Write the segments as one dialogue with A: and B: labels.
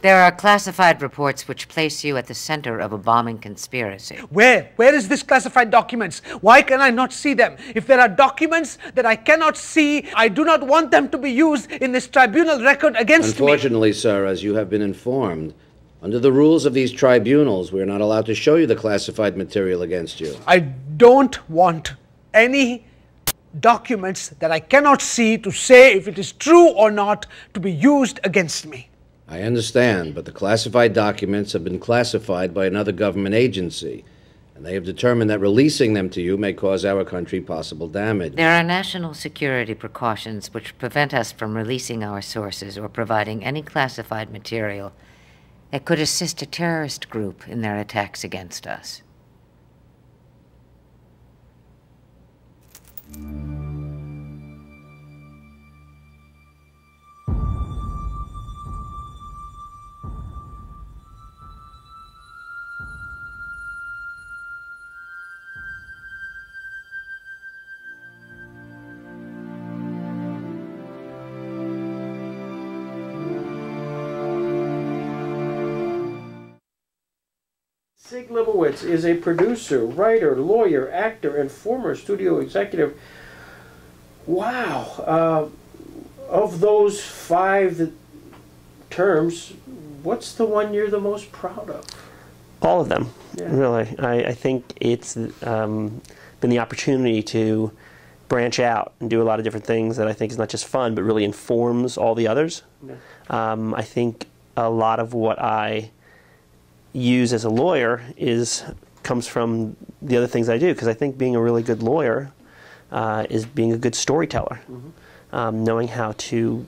A: There are classified reports which place you at the center of a bombing conspiracy.
B: Where? Where is this classified documents? Why can I not see them? If there are documents that I cannot see, I do not want them to be used in this tribunal record against me.
C: Unfortunately, sir, as you have been informed, under the rules of these tribunals, we're not allowed to show you the classified material against you.
B: I don't want any documents that I cannot see to say if it is true or not to be used against me.
C: I understand, but the classified documents have been classified by another government agency, and they have determined that releasing them to you may cause our country possible damage.
A: There are national security precautions which prevent us from releasing our sources or providing any classified material that could assist a terrorist group in their attacks against us.
D: Sig Libowitz is a producer, writer, lawyer, actor, and former studio executive. Wow. Of those 5 terms, what's the one you're the most proud of?
E: All of them, really. I think it's been the opportunity to branch out and do a lot of different things that I think is not just fun, but really informs all the others. Yeah. I think a lot of what I use as a lawyer comes from the other things I do, because I think being a really good lawyer is being a good storyteller. Mm-hmm. Knowing how to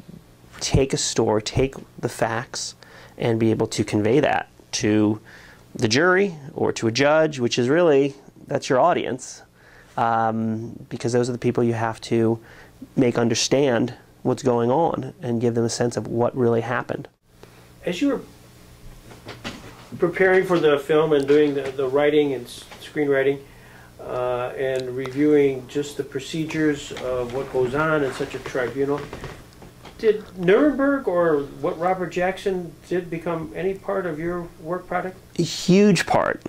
E: take a story, take the facts, and be able to convey that to the jury or to a judge, which is really, that's your audience, because those are the people you have to make understand what's going on and give them a sense of what really happened.
D: As you were preparing for the film and doing the writing and screenwriting and reviewing just the procedures of what goes on in such a tribunal, did Nuremberg or what Robert Jackson did become any part of your work product?
E: A huge part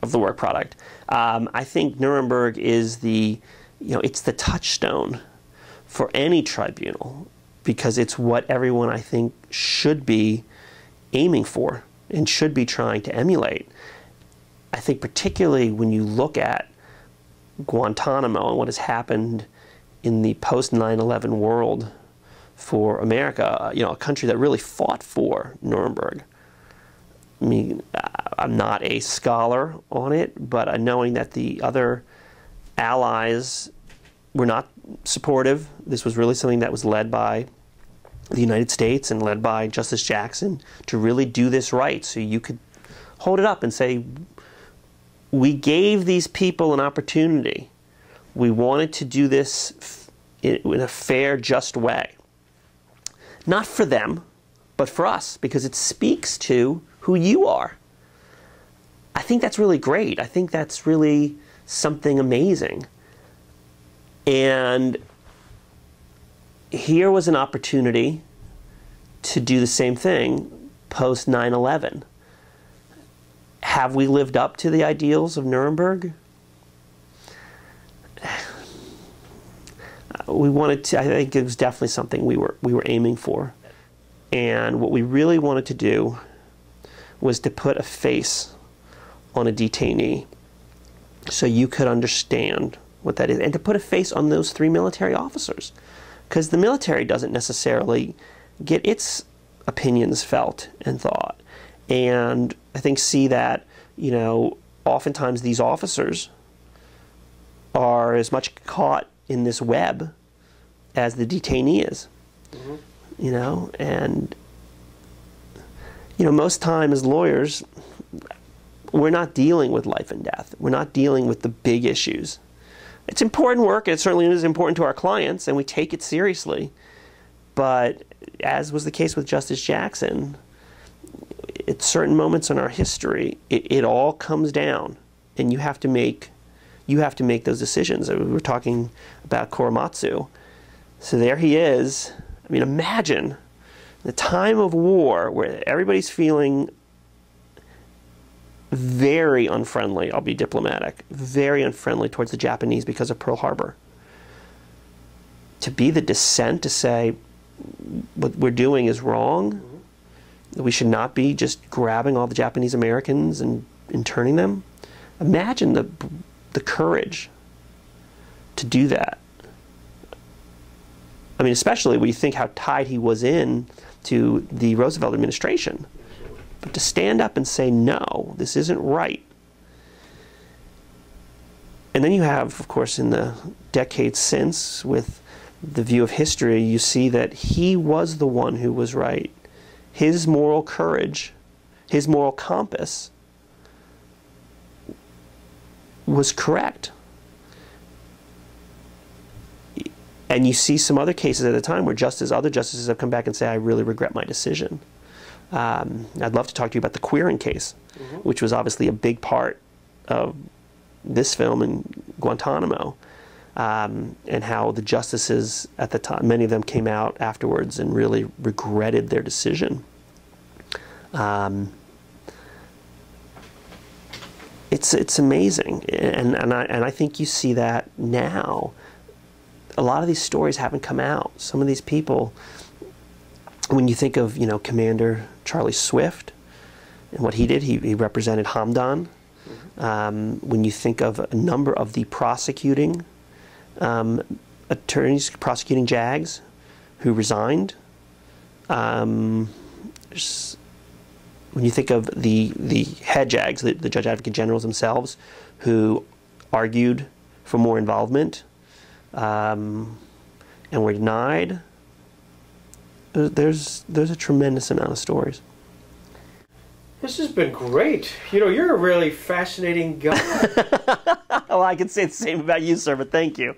E: of the work product. I think Nuremberg is it's the touchstone for any tribunal, because it's what everyone, I think, should be aiming for and should be trying to emulate. I think particularly when you look at Guantanamo and what has happened in the post 9/11 world for America, a country that really fought for Nuremberg. I mean, I'm not a scholar on it, but knowing that the other allies were not supportive, this was really something that was led by the United States and led by Justice Jackson to really do this right, so you could hold it up and say, we gave these people an opportunity. We wanted to do this in a fair, just way. Not for them, but for us, because it speaks to who you are. I think that's really great. I think that's really something amazing. And here was an opportunity to do the same thing post 9/11. Have we lived up to the ideals of Nuremberg? We wanted to. I think it was definitely something we were aiming for. And what we really wanted to do was to put a face on a detainee so you could understand what that is, and to put a face on those 3 military officers, because the military doesn't necessarily get its opinions felt and thought. And I think see that, oftentimes these officers are as much caught in this web as the detainee is. Mm-hmm. And most time as lawyers, we're not dealing with life and death. We're not dealing with the big issues. It's important work, and it certainly is important to our clients, and we take it seriously. But as was the case with Justice Jackson, at certain moments in our history, it all comes down, and you have to make those decisions. We were talking about Korematsu. So there he is. I mean, imagine the time of war where everybody's feeling very unfriendly, I'll be diplomatic, very unfriendly towards the Japanese because of Pearl Harbor. To be the dissent, to say what we're doing is wrong, we should not be just grabbing all the Japanese Americans and interning them. Imagine the courage to do that. I mean, especially when you think how tied he was in to the Roosevelt administration. But to stand up and say, no, this isn't right. And then you have, of course, in the decades since, with the view of history, you see that he was the one who was right. His moral courage, his moral compass was correct. And you see some other cases at the time where other justices have come back and say, I really regret my decision. I'd love to talk to you about the Quirin case, which was obviously a big part of this film in Guantanamo, and how the justices at the time, many of them came out afterwards and really regretted their decision. It's amazing, and I think you see that now. A lot of these stories haven't come out. Some of these people, when you think of, Commander Charlie Swift and what he did, he represented Hamdan. When you think of a number of the prosecuting attorneys prosecuting JAGs who resigned, when you think of the head JAGs, the Judge Advocate Generals themselves, who argued for more involvement, and were denied, there's a tremendous amount of stories.
D: This has been great. You're a really fascinating guy.
E: Well, I can say the same about you, sir, but thank you.